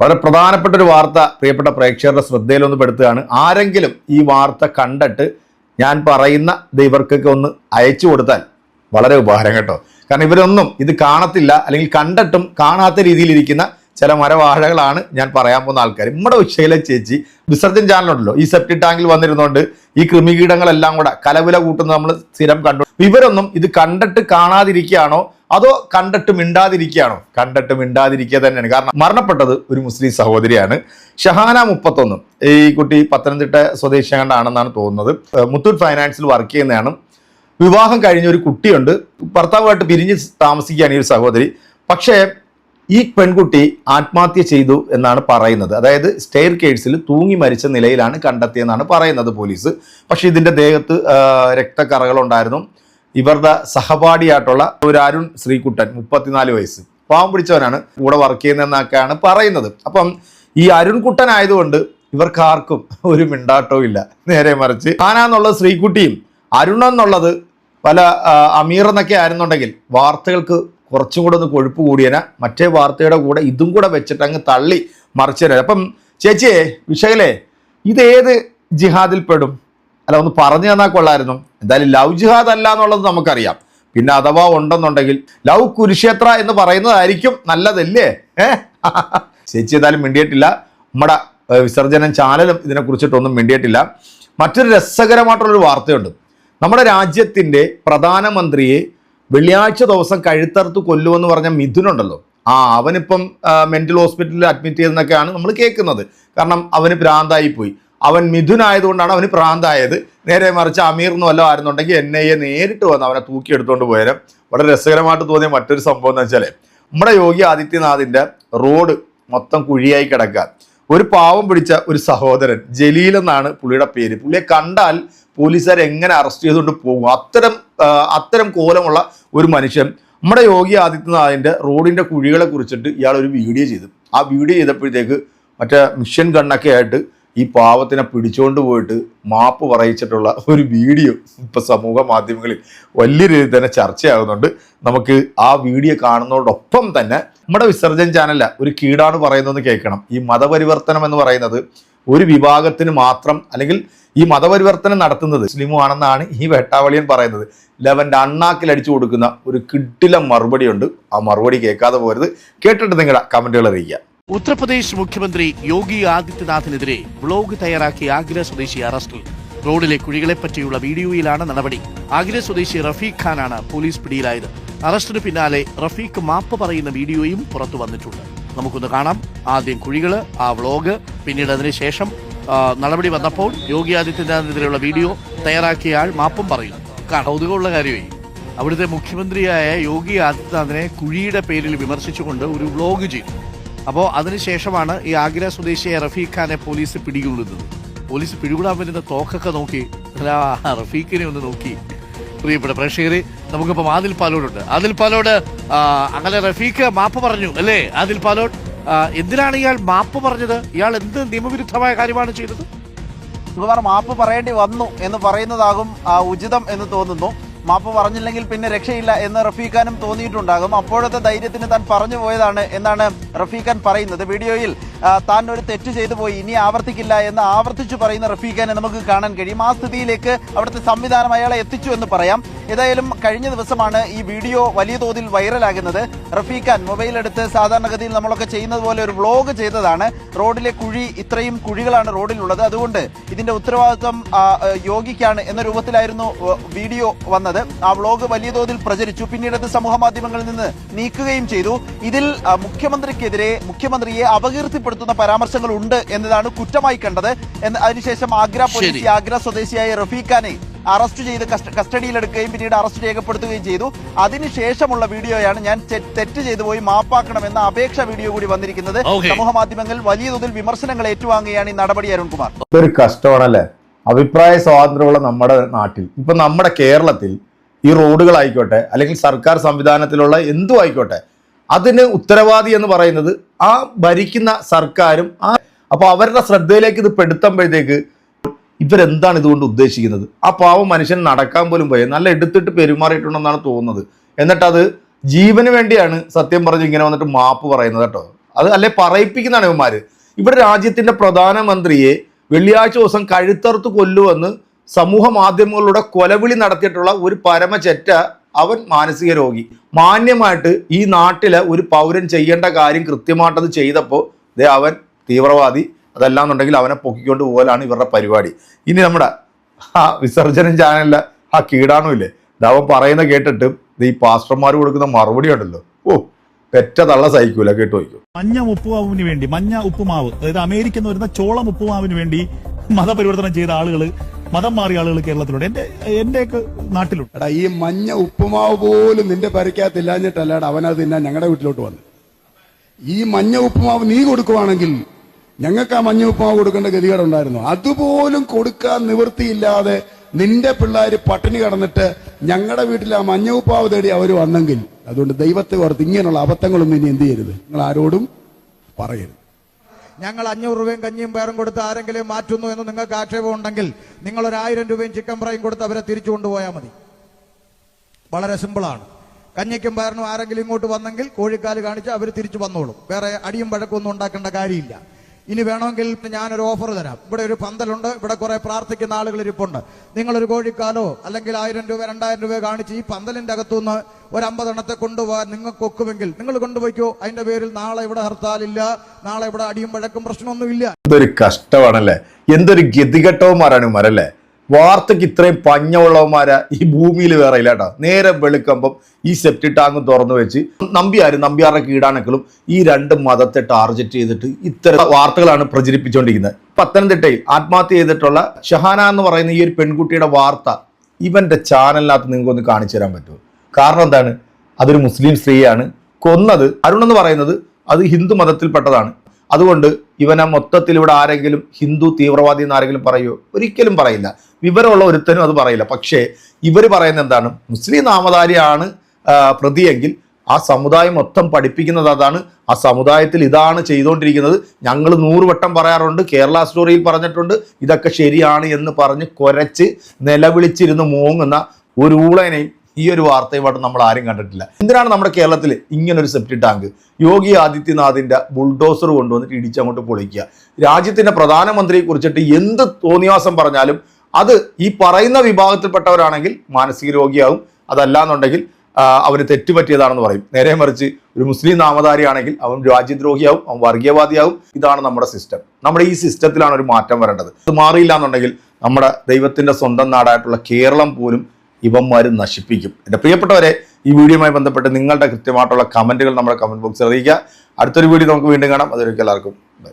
വളരെ പ്രധാനപ്പെട്ട ഒരു വാർത്ത പ്രിയപ്പെട്ട പ്രേക്ഷകരുടെ ശ്രദ്ധയിലൊന്ന് പെടുത്തുകയാണ്. ആരെങ്കിലും ഈ വാർത്ത കണ്ടിട്ട് ഞാൻ പറയുന്ന ഇവർക്കൊക്കെ ഒന്ന് അയച്ചു കൊടുത്താൽ വളരെ ഉപകാരം കേട്ടോ. കാരണം ഇവരൊന്നും ഇത് കാണത്തില്ല, അല്ലെങ്കിൽ കണ്ടിട്ടും കാണാത്ത രീതിയിലിരിക്കുന്ന ചില മരവാഴകളാണ് ഞാൻ പറയാൻ പോകുന്ന ആൾക്കാർ. നമ്മുടെ ഉഷയിലെ ചേച്ചി വിസർജൻ ചാനലുണ്ടല്ലോ, ഈ സെപ്റ്റി ടാങ്കിൽ വന്നിരുന്നുകൊണ്ട് ഈ കൃമികീടങ്ങളെല്ലാം കൂടെ കലവില കൂട്ടുന്നത് നമ്മൾ സ്ഥിരം കണ്ടു. ഇവരൊന്നും ഇത് കണ്ടിട്ട് കാണാതിരിക്കുകയാണോ അതോ കണ്ടിട്ട് മിണ്ടാതിരിക്കുകയാണോ? കണ്ടിട്ട് മിണ്ടാതിരിക്കുക തന്നെയാണ്. കാരണം മരണപ്പെട്ടത് ഒരു മുസ്ലിം സഹോദരിയാണ്, ഷഹാന 31. ഈ കുട്ടി പത്തനംതിട്ട സ്വദേശിയാണെന്നാണ് തോന്നുന്നത്. മുത്തൂറ്റ് ഫൈനാൻസിൽ വർക്ക് ചെയ്യുന്നതാണ്. വിവാഹം കഴിഞ്ഞ ഒരു കുട്ടിയുണ്ട്. ഭർത്താവുമായിട്ട് പിരിഞ്ഞ് താമസിക്കുകയാണ് ഈ ഒരു സഹോദരി. പക്ഷേ ഈ പെൺകുട്ടി ആത്മഹത്യ ചെയ്തു എന്നാണ് പറയുന്നത്. അതായത് സ്റ്റെയർ കേഴ്സിൽ തൂങ്ങി മരിച്ച നിലയിലാണ് കണ്ടെത്തിയെന്നാണ് പറയുന്നത് പോലീസ്. പക്ഷേ ഇതിൻ്റെ ദേഹത്ത് രക്തക്കറകളുണ്ടായിരുന്നു. ഇവരുടെ സഹപാഠിയായിട്ടുള്ള ഒരു അരുൺ ശ്രീകുട്ടൻ 34 വയസ്സ്, പാവം പിടിച്ചവനാണ്, കൂടെ വർക്ക് ചെയ്യുന്നതെന്നൊക്കെയാണ് പറയുന്നത്. അപ്പം ഈ അരുൺകുട്ടൻ ആയതുകൊണ്ട് ഇവർക്ക് ആർക്കും ഒരു മിണ്ടാട്ടവും ഇല്ല. നേരെ മറിച്ച് ആനാന്നുള്ളത് ശ്രീകുട്ടിയും അരുണെന്നുള്ളത് പല അമീർ എന്നൊക്കെ ആയിരുന്നുണ്ടെങ്കിൽ വാർത്തകൾക്ക് കുറച്ചും കൂടെ ഒന്ന് കൊഴുപ്പ് കൂടിയന മറ്റേ വാർത്തയുടെ കൂടെ ഇതും കൂടെ വെച്ചിട്ട് അങ്ങ് തള്ളി മറിച്ചു തരാം. അപ്പം ചേച്ചിയെ വിഷയല്ലേ, ഇതേത് ജിഹാദിൽ പെടും? അല്ല, ഒന്ന് പറഞ്ഞു തന്നാൽ കൊള്ളായിരുന്നു. എന്തായാലും ലവ് ജിഹാദ് അല്ല എന്നുള്ളത് നമുക്കറിയാം. പിന്നെ അഥവാ ഉണ്ടെന്നുണ്ടെങ്കിൽ ലവ് കുരുക്ഷേത്ര എന്ന് പറയുന്നതായിരിക്കും നല്ലതല്ലേ? ചേച്ചി എന്തായാലും മിണ്ടിയിട്ടില്ല. നമ്മുടെ വിസർജനം ചാനലും ഇതിനെക്കുറിച്ചിട്ടൊന്നും മിണ്ടിയിട്ടില്ല. മറ്റൊരു രസകരമായിട്ടുള്ളൊരു വാർത്തയുണ്ട്. നമ്മുടെ രാജ്യത്തിൻ്റെ പ്രധാനമന്ത്രിയെ വെള്ളിയാഴ്ച ദിവസം കഴുത്തറുത്ത് കൊല്ലുമെന്ന് പറഞ്ഞ മിഥുനുണ്ടല്ലോ, അവനിപ്പം മെൻ്റൽ ഹോസ്പിറ്റലിൽ അഡ്മിറ്റ് ചെയ്തെന്നൊക്കെയാണ് നമ്മൾ കേൾക്കുന്നത്. കാരണം അവന് ഭ്രാന്തായി പോയി. അവൻ മിഥുനായതുകൊണ്ടാണ് അവന് ഭ്രാന്തായത്. നേരെ മറിച്ച് അമീർ എന്ന് വല്ലതും ആയിരുന്നുണ്ടെങ്കിൽ NIA നേരിട്ട് വന്ന് അവനെ തൂക്കിയെടുത്തുകൊണ്ട് പോയാലും. വളരെ രസകരമായിട്ട് തോന്നിയ മറ്റൊരു സംഭവം എന്ന് വെച്ചാൽ, നമ്മുടെ യോഗി ആദിത്യനാഥിൻ്റെ റോഡ് മൊത്തം കുഴിയായി കിടക്കുക. ഒരു പാവം പിടിച്ച ഒരു സഹോദരൻ, ജലീൽ എന്നാണ് പുള്ളിയുടെ പേര്. പുള്ളിയെ കണ്ടാൽ പോലീസുകാർ എങ്ങനെ അറസ്റ്റ് ചെയ്തുകൊണ്ട് പോകും? അത്തരം കോലമുള്ള ഒരു മനുഷ്യൻ നമ്മുടെ യോഗി ആദിത്യനാഥിൻ്റെ റോഡിൻ്റെ കുഴികളെ കുറിച്ചിട്ട് ഇയാൾ ഒരു വീഡിയോ ചെയ്തു. ആ വീഡിയോ ചെയ്തപ്പോഴത്തേക്ക് മറ്റേ മിഷൻ ഗണ്ണൊക്കെ ആയിട്ട് ഈ പാവത്തിനെ പിടിച്ചുകൊണ്ട് പോയിട്ട് മാപ്പ് പറയിച്ചിട്ടുള്ള ഒരു വീഡിയോ ഇപ്പം സമൂഹ മാധ്യമങ്ങളിൽ വലിയ രീതിയിൽ തന്നെ ചർച്ചയാകുന്നുണ്ട്. നമുക്ക് ആ വീഡിയോ കാണുന്നതോടൊപ്പം തന്നെ നമ്മുടെ വിസർജൻ ചാനലിൽ ഒരു കീടാണ് പറയുന്നതെന്ന് കേൾക്കണം. ഈ മതപരിവർത്തനം എന്ന് പറയുന്നത് ഒരു വിഭാഗത്തിന് മാത്രം, അല്ലെങ്കിൽ ഈ മതപരിവർത്തനം നടത്തുന്നത് മുസ്ലിമു ആണെന്നാണ് ഈ വെട്ടാവളിയൻ പറയുന്നത്. ലവൻ്റെ അണ്ണാക്കിലടിച്ചു കൊടുക്കുന്ന ഒരു കിടിലം മറുപടിയുണ്ട്. ആ മറുപടി കേൾക്കാതെ പോരുത്. കേട്ടിട്ട് നിങ്ങളുടെ കമൻറ്റുകൾ അറിയിക്കുക. ഉത്തർപ്രദേശ് മുഖ്യമന്ത്രി യോഗി ആദിത്യനാഥിനെതിരെ വ്ലോഗ് തയ്യാറാക്കിയ ആഗ്ര സ്വദേശി അറസ്റ്റിൽ. റോഡിലെ കുഴികളെപ്പറ്റിയുള്ള വീഡിയോയിലാണ് നടപടി. ആഗ്ര സ്വദേശി റഫീഖ് ഖാനാണ് പോലീസ് പിടിയിലായത്. അറസ്റ്റിന് പിന്നാലെ റഫീഖ് മാപ്പ് പറയുന്ന വീഡിയോയും പുറത്തു വന്നിട്ടുണ്ട്. നമുക്കൊന്ന് കാണാം. ആദ്യം കുഴികള്, ആ വ്ലോഗ്, പിന്നീട് അതിനുശേഷം നടപടി വന്നപ്പോൾ യോഗി ആദിത്യനാഥിനെതിരെയുള്ള വീഡിയോ തയ്യാറാക്കിയ ആൾ മാപ്പും പറയുന്നു. കൗതുകമുള്ള കാര്യമായി അവിടുത്തെ മുഖ്യമന്ത്രിയായ യോഗി ആദിത്യനാഥിനെ കുഴിയുടെ പേരിൽ വിമർശിച്ചുകൊണ്ട് ഒരു വ്ലോഗ് ചെയ്തു. അപ്പോൾ അതിനുശേഷമാണ് ഈ ആഗ്ര സ്വദേശിയായ റഫീഖ് ഖാനെ പോലീസ് പിടികൂടുന്നത്. പോലീസ് പിടികൂടാൻ വരുന്ന തോക്കൊക്കെ നോക്കി റഫീഖിനെ ഒന്ന് നോക്കി. പ്രിയപ്പെട്ട പ്രേക്ഷകരെ, നമുക്കിപ്പം ആദിൽ പാലോടുണ്ട്. ആദിൽ പാലോട്, അങ്ങനെ റഫീഖ് മാപ്പ് പറഞ്ഞു അല്ലേ? ആദിൽ പാലോട്, എന്തിനാണ് ഇയാൾ മാപ്പ് പറഞ്ഞത്? ഇയാൾ എന്ത് നിയമവിരുദ്ധമായ കാര്യമാണ് ചെയ്തത്? മാപ്പ് പറയേണ്ടി വന്നു എന്ന് പറയുന്നതാകും ഉചിതം എന്ന് തോന്നുന്നു. മാപ്പ് പറഞ്ഞില്ലെങ്കിൽ പിന്നെ രക്ഷയില്ല എന്ന് റഫീഖാനും തോന്നിയിട്ടുണ്ടാകും. അപ്പോഴത്തെ ധൈര്യത്തിന് താൻ പറഞ്ഞു പോയതാണ് എന്നാണ് റഫീഖാൻ പറയുന്നത്. വീഡിയോയിൽ താൻ ഒരു തെറ്റ് ചെയ്തു പോയി, ഇനി ആവർത്തിക്കില്ല എന്ന് ആവർത്തിച്ചു പറയുന്ന റഫീഖാനെ നമുക്ക് കാണാൻ കഴിയും. ആ സ്ഥിതിയിലേക്ക് അവിടുത്തെ സംവിധാനം അയാളെ എത്തിച്ചു എന്ന് പറയാം. ഏതായാലും കഴിഞ്ഞ ദിവസമാണ് ഈ വീഡിയോ വലിയ തോതിൽ വൈറലാകുന്നത്. റഫീഖാൻ മൊബൈൽ എടുത്ത് സാധാരണഗതിയിൽ നമ്മളൊക്കെ ചെയ്യുന്നത് പോലെ ഒരു വ്ലോഗ് ചെയ്തതാണ്. റോഡിലെ കുഴി, ഇത്രയും കുഴികളാണ് റോഡിലുള്ളത്, അതുകൊണ്ട് ഇതിന്റെ ഉത്തരവാദിത്വം യോഗിക്കാണ് എന്ന രൂപത്തിലായിരുന്നു വീഡിയോ വന്നത്. ആ വ്ലോഗ് വലിയ തോതിൽ പ്രചരിച്ചു. പിന്നീട് അത് സമൂഹ മാധ്യമങ്ങളിൽ നിന്ന് നീക്കുകയും ചെയ്തു. ഇതിൽ മുഖ്യമന്ത്രിയെ അപകീർത്തിപ്പെടുത്തുന്ന പരാമർശങ്ങൾ ഉണ്ട് എന്നതാണ് കുറ്റമായി കണ്ടത്. അതിനുശേഷം ആഗ്ര സ്വദേശിയായ റഫീഖാനെ അറസ്റ്റ് ചെയ്ത് കസ്റ്റഡിയിലെടുക്കുകയും പിന്നീട് അറസ്റ്റ് രേഖപ്പെടുത്തുകയും ചെയ്തു. അതിനുശേഷമുള്ള വീഡിയോയാണ് ഞാൻ തെറ്റ് ചെയ്തു പോയി മാപ്പാക്കണമെന്ന അപേക്ഷ വീഡിയോ കൂടി വന്നിരിക്കുന്നത്. സമൂഹ മാധ്യമങ്ങൾ വലിയ തോതിൽ വിമർശനങ്ങൾ ഏറ്റുവാങ്ങുകയാണ് ഈ നടപടി. അരുൺകുമാർ, ഒരു കഷ്ടമാണല്ലേ അഭിപ്രായ സ്വാതന്ത്ര്യമുള്ള നമ്മുടെ നാട്ടിൽ. ഇപ്പൊ നമ്മുടെ കേരളത്തിൽ ഈ റോഡുകളായിക്കോട്ടെ, അല്ലെങ്കിൽ സർക്കാർ സംവിധാനത്തിലുള്ള എന്തും ആയിക്കോട്ടെ, അതിന് ഉത്തരവാദി എന്ന് പറയുന്നത് ആ ഭരിക്കുന്ന സർക്കാരും അപ്പോൾ അവരുടെ ശ്രദ്ധയിലേക്ക് ഇത് പെടുത്തുമ്പോഴത്തേക്ക് ഇവരെന്താണ് ഇതുകൊണ്ട് ഉദ്ദേശിക്കുന്നത്? ആ പാവം മനുഷ്യൻ നടക്കാൻ പോലും പോയി നല്ല എടുത്തിട്ട് പെരുമാറിയിട്ടുണ്ടെന്നാണ് തോന്നുന്നത്. എന്നിട്ട് അത് ജീവന് വേണ്ടിയാണ് സത്യം പറഞ്ഞ് ഇങ്ങനെ വന്നിട്ട് മാപ്പ് പറയുന്നത് കേട്ടോ. അത് അല്ലെ പറയിപ്പിക്കുന്നതാണ് ഇവന്മാര്. ഇവിടെ രാജ്യത്തിന്റെ പ്രധാനമന്ത്രിയെ വെള്ളിയാഴ്ച ദിവസം കഴുത്തറുത്ത് കൊല്ലുവെന്ന് സമൂഹ മാധ്യമങ്ങളിലൂടെ കൊലവിളി നടത്തിയിട്ടുള്ള ഒരു പരമചെറ്റ അവൻ മാനസിക രോഗി. മാന്യമായിട്ട് ഈ നാട്ടിലെ ഒരു പൗരൻ ചെയ്യേണ്ട കാര്യം കൃത്യമായിട്ടത് ചെയ്തപ്പോൾ അവൻ തീവ്രവാദി, അതല്ലാന്നുണ്ടെങ്കിൽ അവനെ പൊക്കിക്കൊണ്ട് പോകലാണ് ഇവരുടെ പരിപാടി. ഇനി നമ്മുടെ വിസർജനം ചാനലിലെ കീടാണുമില്ലേ, അവൻ പറയുന്ന കേട്ടിട്ട് ഈ പാസ്റ്റർമാർ കൊടുക്കുന്ന മറുപടി ഉണ്ടല്ലോ, ഓ പെറ്റ തള്ള സഹിക്കൂല, കേട്ടു വയ്ക്കും. മഞ്ഞ ഉപ്പുമാവിന് വേണ്ടി, മഞ്ഞ ഉപ്പുമാവ്, അതായത് അമേരിക്കയിൽ നിന്ന് വരുന്ന ചോളം ഉപ്പുമാവിന് വേണ്ടി മതപരിവർത്തനം ചെയ്ത ആളുകൾ, മതം മാറിയ ആളുകൾ കേരളത്തിലുണ്ട്, എന്റെയൊക്കെ നാട്ടിലുണ്ട്. എടാ, ഈ മഞ്ഞ ഉപ്പുമാവ് പോലും നിന്റെ പരിക്കകത്തില്ലാഞ്ഞിട്ടല്ലാടാ അവനത് തിന്നാൻ ഞങ്ങളുടെ വീട്ടിലോട്ട് വന്നു. ഈ മഞ്ഞ ഉപ്പുമാവ് നീ കൊടുക്കുവാണെങ്കിൽ ഞങ്ങൾക്ക് ആ മഞ്ഞ ഉപ്പുമാവ് കൊടുക്കേണ്ട ഗതികേടുണ്ടായിരുന്നു. അതുപോലും കൊടുക്കാൻ നിവൃത്തിയില്ലാതെ നിന്റെ പിള്ളേര് പട്ടിണി കിടന്നിട്ട് ഞങ്ങളുടെ വീട്ടിൽ ആ മഞ്ഞ ഉപ്പുമാവ് തേടി അവർ വന്നെങ്കിൽ, അതുകൊണ്ട് ദൈവത്തെ ഓർത്ത് ഇങ്ങനെയുള്ള അബദ്ധങ്ങളൊന്നും ഇനി എന്ത് ചെയ്യരുത്, നിങ്ങൾ ആരോടും പറയരുത്. ഞങ്ങൾ 500 രൂപയും കഞ്ഞിയും പയറും കൊടുത്ത് ആരെങ്കിലും മാറ്റുന്നു എന്ന് നിങ്ങൾക്ക് ആക്ഷേപം ഉണ്ടെങ്കിൽ നിങ്ങൾ 1000 രൂപയും ചിക്കൻ ഫ്രൈയും കൊടുത്ത് അവരെ തിരിച്ചു കൊണ്ടുപോയാൽ മതി. വളരെ സിമ്പിളാണ്. കഞ്ഞിക്കും പയറിനും ആരെങ്കിലും ഇങ്ങോട്ട് വന്നെങ്കിൽ കോഴിക്കാല് കാണിച്ച് അവർ തിരിച്ചു വന്നോളും. വേറെ അടിയും പഴക്കൊന്നും ഉണ്ടാക്കേണ്ട കാര്യമില്ല. ഇനി വേണമെങ്കിൽ ഞാനൊരു ഓഫർ തരാം. ഇവിടെ ഒരു പന്തലുണ്ട്, ഇവിടെ കുറെ പ്രാർത്ഥിക്കുന്ന ആളുകൾ ഇരിപ്പുണ്ട്. നിങ്ങളൊരു കോഴിക്കാലോ അല്ലെങ്കിൽ 1000 രൂപ 2000 രൂപ കാണിച്ച് ഈ പന്തലിന്റെ അകത്തുനിന്ന് ഒരു 50 എണ്ണത്തെ കൊണ്ടുപോകാൻ നിങ്ങൾക്ക് ഒക്കുമെങ്കിൽ നിങ്ങൾ കൊണ്ടുപോയിക്കോ. അതിന്റെ പേരിൽ നാളെ ഇവിടെ ഹർത്താലില്ല, നാളെ ഇവിടെ അടിയും പഴക്കും പ്രശ്നമൊന്നുമില്ല. എന്തൊരു കഷ്ടമാണല്ലേ, എന്തൊരു ഗതികെട്ടവന്മാരാണ് ഇവരല്ലേ. വാർത്തക്ക് ഇത്രയും പഞ്ഞമുള്ളവന്മാരാ ഈ ഭൂമിയിൽ വേറെ ഇല്ല കേട്ടോ. നേരെ വെളുക്കുമ്പം ഈ സെപ്റ്റി ടാങ്ക് തുറന്നു വെച്ച് നമ്പ്യാരുടെ കീടാണക്കളും ഈ 2 മതത്തെ ടാർഗറ്റ് ചെയ്തിട്ട് ഇത്തരം വാർത്തകളാണ് പ്രചരിപ്പിച്ചുകൊണ്ടിരിക്കുന്നത്. പത്തനംതിട്ടയിൽ ആത്മഹത്യ ചെയ്തിട്ടുള്ള ഷഹാന എന്ന് പറയുന്ന ഈ ഒരു പെൺകുട്ടിയുടെ വാർത്ത ഇവന്റെ ചാനലിനകത്ത് നിങ്ങൾക്കൊന്ന് കാണിച്ചു തരാൻ പറ്റുമോ? കാരണം എന്താണ്, അതൊരു മുസ്ലിം സ്ത്രീയാണ് കൊന്നത്. അരുൺ എന്ന് പറയുന്നത് അത് ഹിന്ദു മതത്തിൽപ്പെട്ടതാണ്. അതുകൊണ്ട് ഇവനെ മൊത്തത്തിൽ ഇവിടെ ആരെങ്കിലും ഹിന്ദു തീവ്രവാദി എന്ന് ആരെങ്കിലും പറയുമോ? ഒരിക്കലും പറയില്ല. വിവരമുള്ള ഒരുത്തനും അത് പറയില്ല. പക്ഷേ ഇവർ പറയുന്നത് എന്താണ്, മുസ്ലിം നാമധാരിയാണ് പ്രതിയെങ്കിൽ ആ സമുദായം മൊത്തം പഠിപ്പിക്കുന്നത് അതാണ്. ആ സമുദായത്തിൽ ഇതാണ് ചെയ്തുകൊണ്ടിരിക്കുന്നത്. ഞങ്ങൾ 100 വട്ടം പറയാറുണ്ട്, കേരള സ്റ്റോറിയിൽ പറഞ്ഞിട്ടുണ്ട്, ഇതൊക്കെ ശരിയാണ് എന്ന് പറഞ്ഞ് കുരച്ച് നിലവിളിച്ചിരുന്ന് മോങ്ങുന്ന ഒരു ഊളനെയും ഈ ഒരു വാർത്തയുമായിട്ട് നമ്മൾ ആരും കണ്ടിട്ടില്ല. എന്തിനാണ് നമ്മുടെ കേരളത്തിൽ ഇങ്ങനൊരു സെപ്റ്റി ടാങ്ക് യോഗി ആദിത്യനാഥിന്റെ ബുൾഡോസർ കൊണ്ടുവന്നിട്ട് ഇടിച്ചങ്ങോട്ട് പൊളിക്കുക? രാജ്യത്തിന്റെ പ്രധാനമന്ത്രിയെ കുറിച്ചിട്ട് എന്ത് തോന്നിവാസം പറഞ്ഞാലും അത് ഈ പറയുന്ന വിഭാഗത്തിൽപ്പെട്ടവരാണെങ്കിൽ മാനസിക രോഗിയാവും, അതല്ലാന്നുണ്ടെങ്കിൽ അവന് തെറ്റുപറ്റിയതാണെന്ന് പറയും. നേരെ മറിച്ച് ഒരു മുസ്ലിം നാമധാരിയാണെങ്കിൽ അവൻ രാജ്യദ്രോഹിയാവും, അവൻ വർഗീയവാദിയാവും. ഇതാണ് നമ്മുടെ സിസ്റ്റം. നമ്മുടെ ഈ സിസ്റ്റത്തിലാണ് ഒരു മാറ്റം വരേണ്ടത്. അത് മാറിയില്ല എന്നുണ്ടെങ്കിൽ നമ്മുടെ ദൈവത്തിന്റെ സ്വന്തം നാടായിട്ടുള്ള കേരളം പോലും ഇവന്മാർ നശിപ്പിക്കും. എൻ്റെ പ്രിയപ്പെട്ടവരെ, ഈ വീഡിയോയുമായി ബന്ധപ്പെട്ട് നിങ്ങളുടെ കൃത്യമായിട്ടുള്ള കമന്റുകൾ നമ്മുടെ കമന്റ് ബോക്സിൽ അറിയിക്കുക. അടുത്തൊരു വീഡിയോ നമുക്ക് വീണ്ടും കാണാം. അതുവരെയ്ക്കും എല്ലാവർക്കും ബൈ.